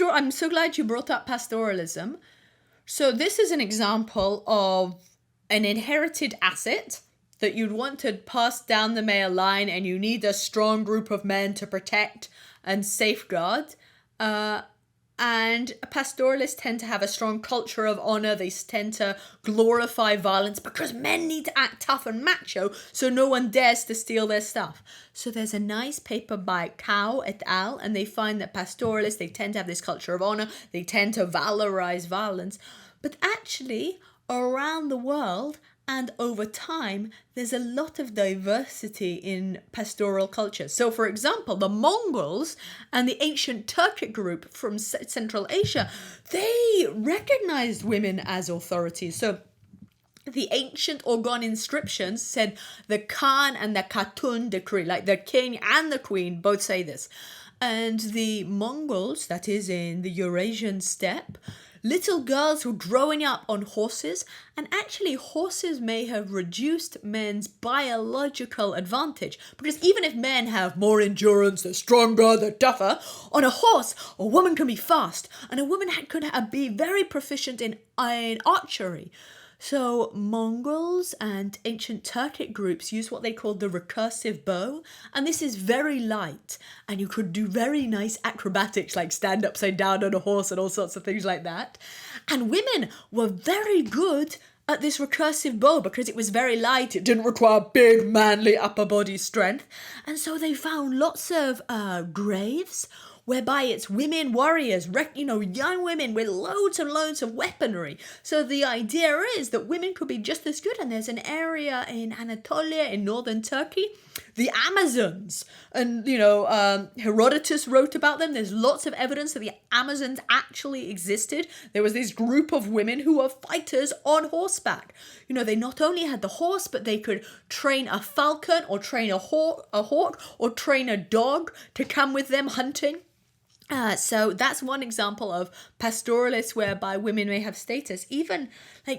I'm so glad you brought up pastoralism. So this is an example of an inherited asset that you'd want to pass down the male line, and you need a strong group of men to protect and safeguard. And pastoralists tend to have a strong culture of honor. They tend to glorify violence because men need to act tough and macho, so no one dares to steal their stuff. So there's a nice paper by Cow et al., and they find that pastoralists, they tend to have this culture of honor. They tend to valorize violence. But actually, around the world and over time, there's a lot of diversity in pastoral culture. So, for example, the Mongols and the ancient Turkic group from Central Asia, they recognized women as authorities. So, the ancient Orgon inscriptions said the Khan and the Khatun decree, like the king and the queen both say this. And the Mongols, that is in the Eurasian steppe, little girls were growing up on horses, and actually horses may have reduced men's biological advantage, because even if men have more endurance, they're stronger, they're tougher, on a horse, a woman can be fast, and a woman could be very proficient in archery. So Mongols and ancient Turkic groups use what they called the recursive bow, and this is very light, and you could do very nice acrobatics like stand upside down on a horse and all sorts of things like that. And women were very good at this recursive bow because it was very light, it didn't require big manly upper body strength, and so they found lots of graves whereby it's women warriors, young women with loads and loads of weaponry. So the idea is that women could be just as good. And there's an area in Anatolia, in northern Turkey, the Amazons. And, Herodotus wrote about them. There's lots of evidence that the Amazons actually existed. There was this group of women who were fighters on horseback. They not only had the horse, but they could train a falcon or train a hawk or train a dog to come with them hunting. So that's one example of pastoralists whereby women may have status. Even,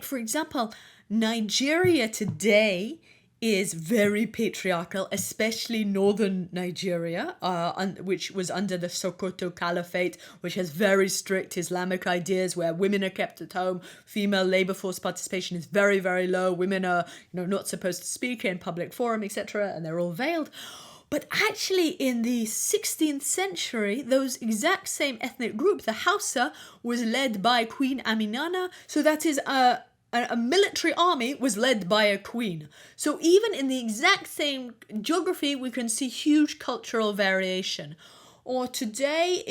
for example, Nigeria today is very patriarchal, especially northern Nigeria, which was under the Sokoto Caliphate, which has very strict Islamic ideas where women are kept at home, female labor force participation is very, very low, women are not supposed to speak in public forum, etc., and they're all veiled. But actually in the 16th century, those exact same ethnic group, the Hausa, was led by Queen Aminana. So that is a military army was led by a queen. So even in the exact same geography, we can see huge cultural variation. Or today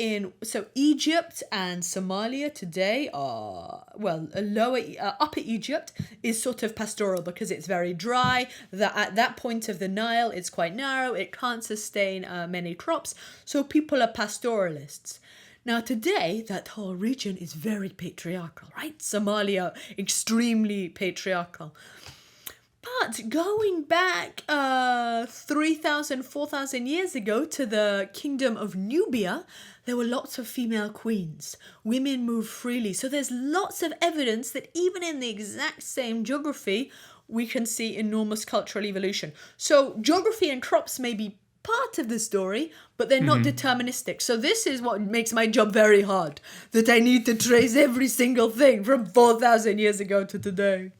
Egypt and Somalia today are, upper Egypt is sort of pastoral because it's very dry. At that point of the Nile, it's quite narrow. It can't sustain many crops. So people are pastoralists. Now today, that whole region is very patriarchal, right? Somalia, extremely patriarchal. But going back 3,000, 4,000 years ago to the kingdom of Nubia, there were lots of female queens. Women moved freely. So there's lots of evidence that even in the exact same geography, we can see enormous cultural evolution. So geography and crops may be part of the story, but they're not deterministic. So this is what makes my job very hard, that I need to trace every single thing from 4,000 years ago to today.